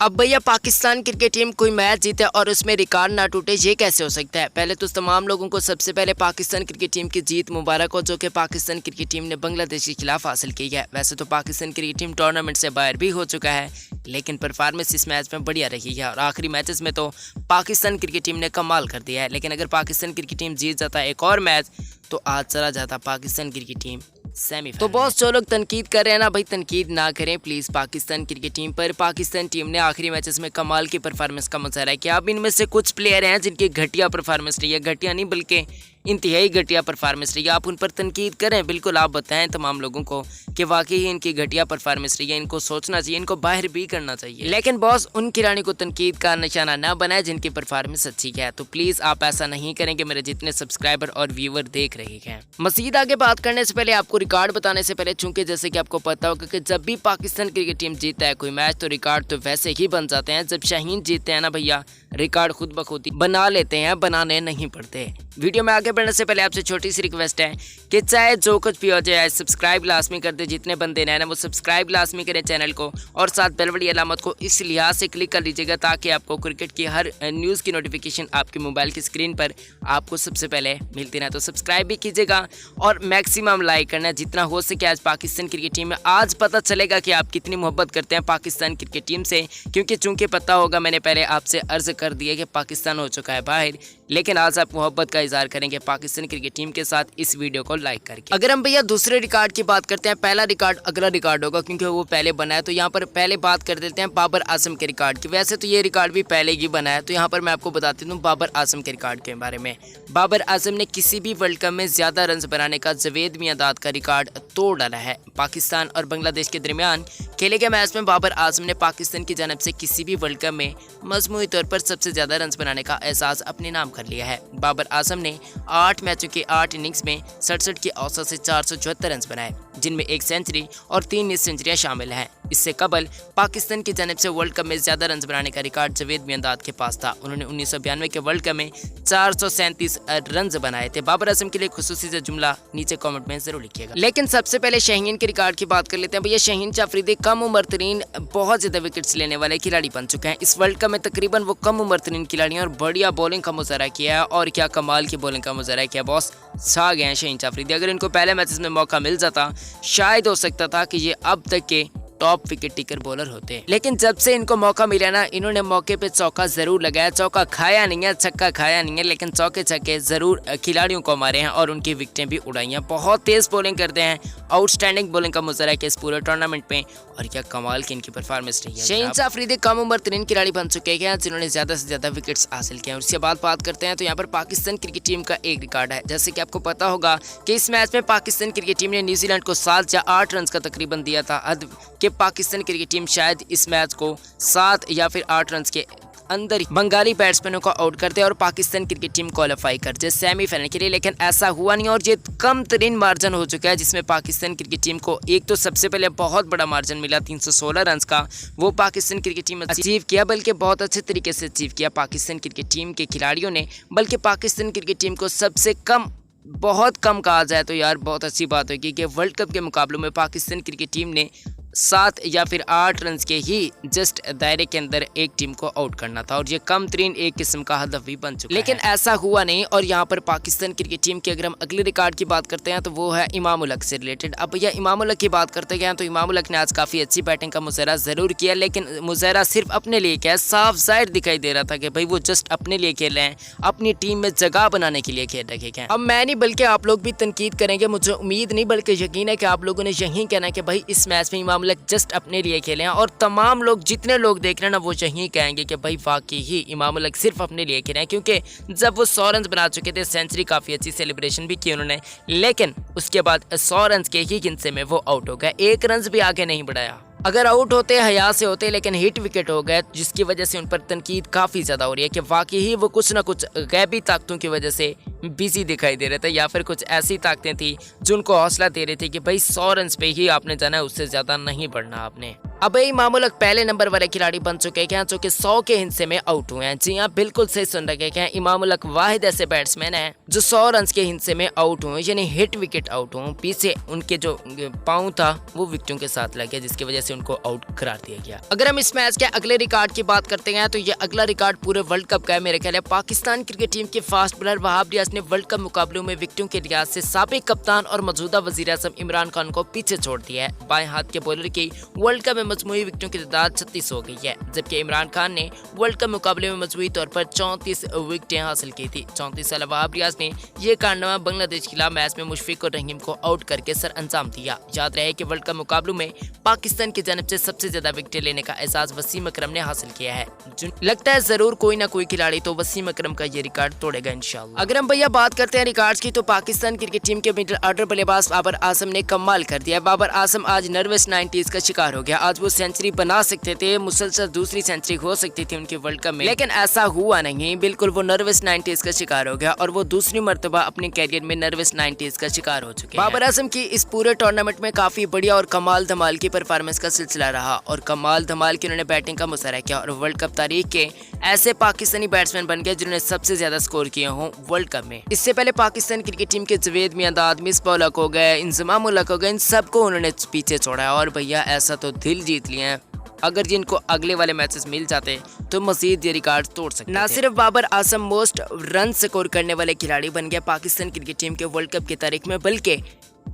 अब भैया Pakistan cricket team कोई मैच जीते और उसमें रिकॉर्ड ना टूटे, ये कैसे हो सकता है। पहले तो तमाम लोगों को सबसे पहले पाकिस्तान क्रिकेट टीम की जीत मुबारक हो, जो कि पाकिस्तान क्रिकेट टीम ने बांग्लादेश के खिलाफ हासिल की है। वैसे तो पाकिस्तान क्रिकेट टीम टूर्नामेंट से बाहर भी हो चुका है, लेकिन परफॉर्मेंस इस मैच में बढ़िया रही है और आखिरी मैचेस में तो पाकिस्तान क्रिकेट टीम ने कमाल कर दिया है। लेकिन अगर पाकिस्तान क्रिकेट टीम जीत जाता है एक और मैच, तो आज चला जाता पाकिस्तान क्रिकेट टीम सेमीफाइनल। तो बहुत जो लोग तनकीद कर रहे हैं ना भाई, तनकीद ना करें प्लीज़ पाकिस्तान क्रिकेट टीम पर। पाकिस्तान टीम ने आखिरी मैचेस में कमाल की परफॉर्मेंस का मुजाहरा किया। अब इनमें से कुछ प्लेयर हैं जिनकी घटिया परफॉर्मेंस रही है, घटिया नहीं बल्कि इंतहाई घटिया परफॉर्मेंस रही है। आप उन पर तनकीद करें, बिल्कुल आप बताएं तमाम लोगों को कि वाकई ही इनकी घटिया परफॉर्मेंस रही है, इनको सोचना चाहिए, इनको बाहर भी करना चाहिए। लेकिन बॉस उन खिलाड़ियों को तनकीद का निशाना ना बनाए जिनकी परफॉर्मेंस अच्छी है। तो प्लीज़ आप ऐसा नहीं करेंगे मेरे जितने सब्सक्राइबर और व्यूअर देख रहे हैं। मजीद आगे बात करने से पहले आपको रिकॉर्ड बताने से पहले, चूंकि जैसे कि आपको पता होगा कि जब भी पाकिस्तान क्रिकेट टीम जीतता है कोई मैच, तो रिकॉर्ड तो वैसे ही बन जाते हैं। जब शाहीन जीतते हैं ना भैया, रिकॉर्ड खुद ब खुद बना लेते हैं, बनाने नहीं पड़ते। वीडियो में आगे बढ़ने से पहले आपसे छोटी सी रिक्वेस्ट है कि चाहे जो कुछ भी हो जाए, सब्सक्राइब लाजमी कर दे। जितने बंदे नए ना वो सब्सक्राइब लाजमी करें चैनल को, और साथ बेल वाली अलामत को इस लिहाज से क्लिक कर लीजिएगा ताकि आपको क्रिकेट की हर न्यूज़ की नोटिफिकेशन आपके मोबाइल की स्क्रीन पर आपको सबसे पहले मिलती रहे। तो सब्सक्राइब भी कीजिएगा और मैक्सिमम लाइक करना जितना हो सके। आज पाकिस्तान क्रिकेट टीम में आज पता चलेगा कि आप कितनी मोहब्बत करते हैं पाकिस्तान क्रिकेट टीम से, क्योंकि चूंकि पता होगा मैंने पहले आपसे अर्ज कर दिया कि पाकिस्तान हो चुका है बाहर, लेकिन आज आप मोहब्बत का इजहार करेंगे पाकिस्तान क्रिकेट टीम के साथ इस वीडियो को लाइक करके। अगर हम भैया दूसरे रिकॉर्ड की बात करते हैं, पहला रिकॉर्ड अगला रिकॉर्ड होगा क्योंकि वो पहले बना है, तो यहाँ पर पहले बात कर देते हैं बाबर आजम के रिकॉर्ड की। वैसे तो ये रिकॉर्ड भी पहले ही बना है, तो यहाँ पर मैं आपको बताती हूँ बाबर आजम के रिकॉर्ड के बारे में। बाबर आजम ने किसी भी वर्ल्ड कप में ज्यादा रन बनाने का जावेद मियांदाद का रिकॉर्ड तोड़ डाला है। पाकिस्तान और बांग्लादेश के दरमियान खेले गए मैच में बाबर आजम ने पाकिस्तान की जानब से किसी भी वर्ल्ड कप में मजमूई तौर पर सबसे ज्यादा रन बनाने का एहसास अपने नाम कर लिया है। बाबर आजम ने 8 मैचों के 8 इनिंग्स में 67 की औसत से 474 रन बनाए, जिनमें 1 सेंचुरी और 3 मिस सेंचुरियां शामिल हैं। इससे कबल पाकिस्तान की जानब से वर्ल्ड कप में ज्यादा रन बनाने का रिकॉर्ड जावेद मियांदाद के पास था। उन्होंने 1992 के वर्ल्ड कप में 437 रन बनाए थे। बाबर आजम के लिए खुसूसी से जुमला नीचे कमेंट में जरूर लिखिएगा। लेकिन सबसे पहले शाहीन के रिकॉर्ड की बात कर लेते हैं। भैया शाहीन अफरीदी कम उम्र तरीन बहुत ज्यादा विकेट्स लेने वाले खिलाड़ी बन चुके हैं। इस वर्ल्ड कप में तकरीबन वो कम उम्र तरीन खिलाड़ी और बढ़िया बॉलिंग का मुजाहरा किया है, और क्या कमाल की बॉलिंग का मुजाहरा किया बॉस। छा गए हैं शाहीन अफरीदी। अगर इनको पहले मैचेस में मौका मिल जाता, शायद हो सकता था कि ये अब तक के टॉप विकेट टेकर बॉलर होते हैं। लेकिन जब से इनको मौका मिला ना, इन्होंने मौके पे चौका जरूर लगाया। चौका खाया नहीं है, छक्का खाया नहीं है, लेकिन चौके छक्के जरूर खिलाड़ियों को मारे हैं और उनकी विकेटें भी उड़ाई हैं। बहुत तेज बॉलिंग करते हैं, आउटस्टैंडिंग बॉलिंग का मुजाहरा किया इस पूरे टूर्नामेंट में, और क्या कमाल की इनकी परफॉर्मेंस रही है। शाहीन अफरीदी कम उम्र तरीन खिलाड़ी बन चुके हैं जिन्होंने ज्यादा से ज्यादा विकेट्स हासिल किए हैं। उसके बाद बात करते हैं तो यहाँ पर पाकिस्तान क्रिकेट टीम का एक रिकॉर्ड है। जैसे कि आपको पता होगा कि इस मैच में पाकिस्तान क्रिकेट टीम ने न्यूजीलैंड को 7 या 8 रन का तकरीबन दिया था। हद कि पाकिस्तान क्रिकेट टीम शायद इस मैच को 7 या फिर 8 रन के अंदर ही बंगाली बैट्समैनों को आउट करते और पाकिस्तान क्रिकेट टीम क्वालिफाई करते सेमीफाइनल के लिए, लेकिन ऐसा हुआ नहीं और ये कम तरीन मार्जिन हो चुका है जिसमें पाकिस्तान क्रिकेट टीम को एक तो सबसे पहले बहुत बड़ा मार्जिन मिला 316 रन का, वो पाकिस्तान क्रिकेट टीम अचीव किया, बल्कि बहुत अच्छे तरीके से अचीव किया पाकिस्तान क्रिकेट टीम के खिलाड़ियों ने। बल्कि पाकिस्तान क्रिकेट टीम को सबसे कम, बहुत कम कहा जाए तो यार बहुत अच्छी बात होगी कि वर्ल्ड कप के मुकाबलों में पाकिस्तान क्रिकेट टीम ने 7 या फिर 8 रन के ही जस्ट दायरे के अंदर एक टीम को आउट करना था, और ये कम तरीन एक किस्म का हदफ भी बन चुका है। लेकिन ऐसा हुआ नहीं, और यहाँ पर पाकिस्तान क्रिकेट टीम के अगर हम अगले रिकॉर्ड की बात करते हैं तो वो है इमाम उल हक से रिलेटेड। अब भैया इमाम उल हक की बात करते हैं तो इमाम उल हक ने आज काफ़ी अच्छी बैटिंग का मुजाहरा ज़रूर किया, लेकिन मुजाहरा सिर्फ अपने लिए किया। साफ जाहिर दिखाई दे रहा था कि भाई वो जस्ट अपने लिए खेल रहे हैं, अपनी टीम में जगह बनाने के लिए खेल रहे हैं। अब मैं नहीं बल्कि आप लोग भी तनकीद करेंगे, मुझे उम्मीद नहीं बल्कि यकीन है कि आप लोगों ने यही कहना है कि भाई इस मैच में इमाम उल हक जस्ट अपने लिए खेले हैं, और तमाम लोग जितने लोग देख रहे हैं ना वो यही कहेंगे कि भाई वाकई ही इमाम उल हक सिर्फ अपने लिए खेले हैं, क्योंकि जब वो 100 रन बना चुके थे, सेंचुरी काफ़ी अच्छी सेलिब्रेशन भी की उन्होंने, लेकिन उसके बाद 100 रन के ही गिनसे में वो आउट हो गए, 1 रन भी आगे नहीं बढ़ाया। अगर आउट होते हया से होते, लेकिन हिट विकेट हो गए, जिसकी वजह से उन पर तनकीद काफ़ी ज़्यादा हो रही है कि वाकई ही वो कुछ ना कुछ गैबी ताकतों की वजह से बिजी दिखाई दे रहे थे, या फिर कुछ ऐसी ताकतें थी जो उनको हौसला दे रही थी कि भाई 100 रन पे ही आपने जाना है, उससे ज़्यादा नहीं बढ़ना आपने। अब इमाम उल हक पहले नंबर वाले खिलाड़ी बन चुके हैं जो कि 100 के हिस्से में आउट हुए हैं। जी हाँ, बिल्कुल सही सुन रहे हैं। इमाम उल हक वाहिद ऐसे बैट्समैन हैं जो 100 रन के हिस्से में आउट हुए, यानी हिट विकेट आउट हुए। पीछे उनके जो पाँव था वो विकेटों के साथ लग गया, जिसकी वजह से उनको आउट करार दिया गया। अगर हम इस मैच के अगले रिकॉर्ड की बात करते हैं तो ये अगला रिकॉर्ड पूरे वर्ल्ड कप का है मेरे ख्याल है। पाकिस्तान क्रिकेट टीम के फास्ट बॉलर वहाब रियाज ने वर्ल्ड कप मुकाबलों में विकेटों के लिहाज से साबिक कप्तान और मौजूदा वजीर आज़म इमरान खान को पीछे छोड़ दिया है। बाएं हाथ के बॉलर की वर्ल्ड कप में मजमूई विकेटों की तादाद 36 हो गई है, जबकि इमरान खान ने वर्ल्ड कप मुकाबले में मजमूई तौर पर 34 विकेटें हासिल की थी। 34 साल वहाब रियाज ने यह कारनामा बांग्लादेश के खिलाफ मैच में मुशफिक और रहीम को आउट करके सर अंजाम दिया। याद रहे कि वर्ल्ड कप मुकाबलों में पाकिस्तान की जानब से सबसे ज्यादा विकेटें लेने का एहसास वसीम अकरम ने हासिल किया है। लगता है जरूर कोई ना कोई खिलाड़ी तो वसीम अकरम का ये रिकॉर्ड तोड़ेगा इंशाल्लाह। अगर हम भैया बात करते हैं रिकॉर्ड्स की तो पाकिस्तान क्रिकेट टीम के मिडिल ऑर्डर बल्लेबाज बाबर आजम ने कमाल कर दिया। बाबर आजम आज नर्वस 90s का शिकार हो गया। आज वो सेंचुरी बना सकते थे, मुसलसल दूसरी सेंचुरी हो सकती थी उनके वर्ल्ड कप में, लेकिन ऐसा हुआ नहीं। बिल्कुल वो नर्वस 90s का शिकार हो गया और वो दूसरी मर्तबा अपने कैरियर में नर्वस 90s का शिकार हो चुके हैं। बाबर आजम की इस पूरे टूर्नामेंट में काफी बढ़िया और कमाल धमाल की परफॉर्मेंस का सिलसिला रहा और कमाल धमाल की उन्होंने बैटिंग का मुजाहरा किया और वर्ल्ड कप तारीख के ऐसे पाकिस्तानी बैट्समैन बन गए जिन्होंने सबसे ज्यादा स्कोर किए हों वर्ल्ड कप में। इससे पहले पाकिस्तान क्रिकेट टीम के जवेद मियांदाद, मिसबाह उल हक हो गए, इंजमाम उल हक हो गए, इन सबको उन्होंने पीछे छोड़ा है और भैया ऐसा तो दिल जीत लिए हैं। अगर जिनको अगले वाले मैचेस मिल जाते तो मजीद ये रिकॉर्ड तोड़ सकते। ना सिर्फ Babar Azam most run score करने वाले खिलाड़ी बन गया पाकिस्तान क्रिकेट टीम के वर्ल्ड कप की तारीख में, बल्कि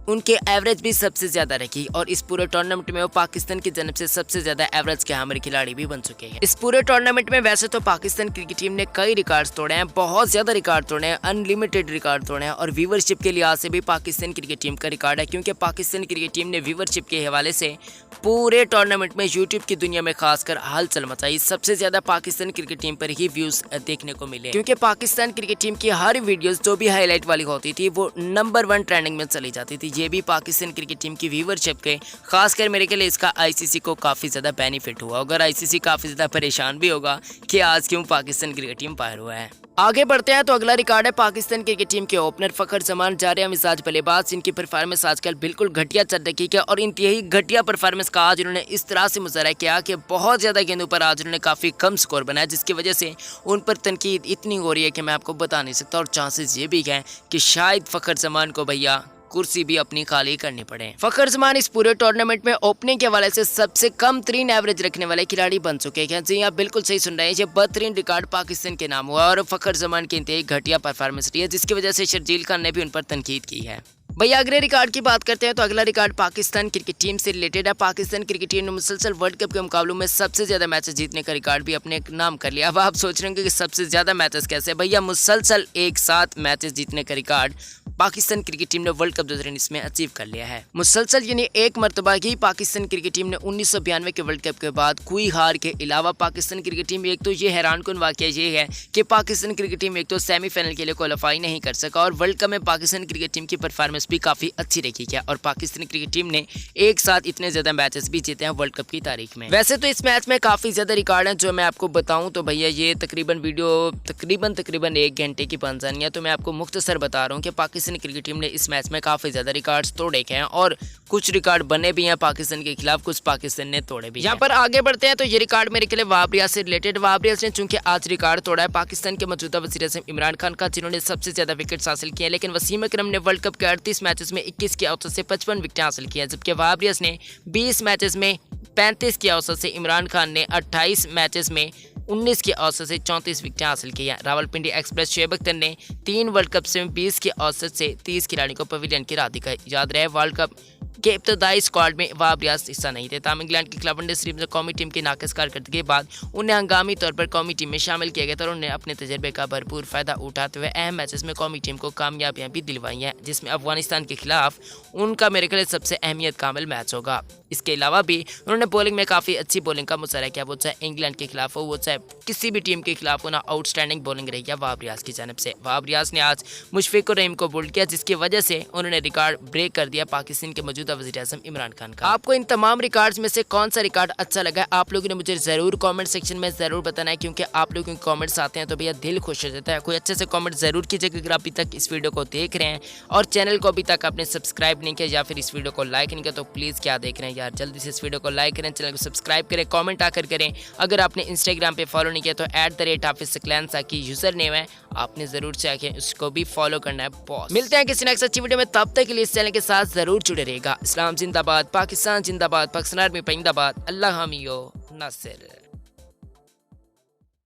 उनके एवरेज भी सबसे ज्यादा रखी और इस पूरे टूर्नामेंट में वो पाकिस्तान की जानब से सबसे ज्यादा एवरेज के हमारे खिलाड़ी भी बन चुके हैं। इस पूरे टूर्नामेंट में वैसे तो पाकिस्तान क्रिकेट टीम ने कई रिकॉर्ड्स तोड़े हैं, बहुत ज्यादा रिकॉर्ड तोड़े हैं, अनलिमिटेड रिकॉर्ड तोड़े हैं और व्यूवरशिप के लिहाज से भी पाकिस्तान क्रिकेट टीम का रिकॉर्ड है, क्योंकि पाकिस्तान क्रिकेट टीम ने व्यूवरशिप के हवाले से पूरे टूर्नामेंट में यूट्यूब की दुनिया में खासकर हलचल मचाई। सबसे ज्यादा पाकिस्तान क्रिकेट टीम पर ही व्यूज देखने को मिले, क्योंकि पाकिस्तान क्रिकेट टीम की हर वीडियोस जो भी हाईलाइट वाली होती थी वो नंबर 1 ट्रेंडिंग में चली जाती थी। ये भी पाकिस्तान क्रिकेट टीम की व्यूवरशिप के खासकर मेरे के लिए इसका आईसीसी को काफी ज्यादा बेनिफिट हुआ। अगर आईसीसी काफी ज्यादा परेशान भी होगा कि आज क्यों पाकिस्तान क्रिकेट टीम बाहर हुआ है। आगे बढ़ते हैं तो अगला रिकॉर्ड है पाकिस्तान क्रिकेट टीम के ओपनर फखर जमान जारिया मिजाज बल्लेबाज, जिनकी परफॉर्मेंस आजकल बिल्कुल घटिया चल रही है और इंतहाई घटिया परफॉर्मेंस का आज उन्होंने इस तरह से मुजाहरा किया कि बहुत ज्यादा गेंदों पर आज उन्होंने काफी कम स्कोर बनाया, जिसकी वजह से उन पर तनकीद इतनी हो रही है कि मैं आपको बता नहीं सकता और चांसेस ये भी हैं कि शायद फखर जमान को भैया कुर्सी भी अपनी खाली करनी पड़े। फखर जमान इस पूरे टूर्नामेंट में ओपनिंग के हवाले से सबसे कम तरीन एवरेज रखने वाले खिलाड़ी बन चुके हैं। जी आप बिल्कुल सही सुन रहे हैं, ये बदतरीन रिकॉर्ड पाकिस्तान के नाम हुआ और फखर जमान की इंतहाई घटिया परफॉर्मेंस रही है, जिसकी वजह से शर्जील खान ने भी उन पर तनकीद की है। भैया अगले रिकॉर्ड की बात करते हैं तो अगला रिकॉर्ड पाकिस्तान क्रिकेट टीम से रिलेटेड है। पाकिस्तान क्रिकेट टीम ने मुसलसल वर्ल्ड कप के मुकाबलों में सबसे ज्यादा मैचेस जीतने का रिकॉर्ड भी अपने नाम कर लिया। अब आप सोच रहे होंगे कि सबसे ज्यादा मैचेस कैसे, भैया मुसलसल एक साथ मैचेस जीतने का रिकॉर्ड पाकिस्तान क्रिकेट टीम ने वर्ल्ड कप 2019 में अचीव कर लिया है। मुसलसल यानी एक मरतबा ही पाकिस्तान क्रिकेट टीम ने 1992 के वर्ल्ड कप के बाद कोई हार के अलावा पाकिस्तान क्रिकेट टीम एक तो ये हैरानकुन वाकया ये है कि पाकिस्तान क्रिकेट टीम एक तो सेमीफाइनल के लिए क्वालिफाई नहीं कर सका और वर्ल्ड कप में पाकिस्तान क्रिकेट टीम की परफॉर्मेंस भी काफी अच्छी रही है और पाकिस्तान क्रिकेट टीम ने एक साथ इतने ज्यादा मैचेस भी जीते हैं वर्ल्ड कप की तारीख में। वैसे तो इस मैच में काफी ज्यादा रिकॉर्ड हैं जो मैं आपको बताऊं तो भैया ये तकरीबन वीडियो तकरीबन 1 घंटे की बन जानी है, तो मैं आपको मुख्तसर बता रहा हूँ कि पाकिस्तान क्रिकेट टीम ने इस मैच में काफी ज्यादा रिकॉर्ड्स तोड़े हैं और कुछ रिकॉर्ड बने भी हैं पाकिस्तान के खिलाफ, कुछ पाकिस्तान ने तोड़े भी। यहाँ पर आगे बढ़ते हैं तो ये रिकॉर्ड मेरे के लिए वहाब रियाज से रिलेटेड। वहाब रियाज ने चूंकि आज रिकॉर्ड तोड़ा है पाकिस्तान के मौजूदा वज़ीर आज़म इमरान खान का, जिन्होंने सबसे ज्यादा विकेट्स हासिल किए, लेकिन वसीम अकरम ने वर्ल्ड कप के 38 मैचेस में 21 की औसत से 55 विकेटें हासिल की हैं, जबकि वहाब रियाज ने 20 मैचेस में 35 की औसत से, इमरान खान ने 28 मैचेस में 19 की औसत से 34 विकेटें हासिल की हैं। रावलपिंडी एक्सप्रेस शोएब अख्तर ने 3 वर्ल्ड कप से 20 की औसत से 30 खिलाड़ियों को पवेलियन की राह दिखाई। याद रहे वर्ल्ड कप के इब्तदाई स्क्वाड में वहाब रियाज हिस्सा नहीं थे। ताम इंग्लैंड की खिलाफ वनडे सीरीज में कौमी टीम की नाक़िस कारकर्दगी के बाद उन्हें हंगामी तौर पर कौमी टीम में शामिल किया गया था और उन्हें अपने तजर्बे का भरपूर फायदा उठाते हुए अहम मैचेस में कौमी टीम को कामयाबियां भी दिलवाई हैं, जिसमें अफगानिस्तान के खिलाफ उनका मेरे ख्याल सबसे अहमियत कामिल मैच होगा। इसके अलावा भी उन्होंने बॉलिंग में काफ़ी अच्छी बॉलिंग का मुजाहरा किया, वो चाहे इंग्लैंड के खिलाफ हो, वो चाहे किसी भी टीम के खिलाफ हो ना, आउटस्टैंडिंग बॉलिंग रही है वहाब रियाज की जानब से। वहाब रियाज ने आज मुशफिक और रहीम को बोल्ड किया, जिसकी वजह से उन्होंने रिकॉर्ड ब्रेक कर दिया पाकिस्तान के मौजूदा मौजूदा वज़ीर-ए-आज़म इमरान खान का। आपको इन तमाम रिकॉर्ड्स में से कौन सा रिकॉर्ड अच्छा लगा है आप लोगों ने मुझे ज़रूर कमेंट सेक्शन में ज़रूर बताना है, क्योंकि आप लोगों के कमेंट्स आते हैं तो भैया दिल खुश हो जाता है। कोई अच्छे से कमेंट ज़रूर कीजिएगा अगर अभी तक इस वीडियो को देख रहे हैं और चैनल को अभी तक आपने सब्सक्राइब नहीं किया या फिर इस वीडियो को लाइक नहीं किया तो प्लीज़ क्या देख रहे हैं यार, जल्दी से इस वीडियो को लाइक करें, चैनल को सब्सक्राइब करें, कॉमेंट आकर करें। अगर आपने इंस्टाग्राम पे फॉलो नहीं किया तो @हाफिज़ सकलैन की यूज़र नेम है, आपने ज़रूर से आके उसको भी फॉलो करना है बॉस। मिलते हैं किसी नेक्स्ट अच्छी वीडियो में, तब तक के लिए इस चैनल के साथ ज़रूर जुड़े रहेगा। इस्लाम जिंदाबाद, पाकिस्तान जिंदाबाद, पाकिस्तान आर्मी जिंदाबाद, अल्लाह हामी नासिर।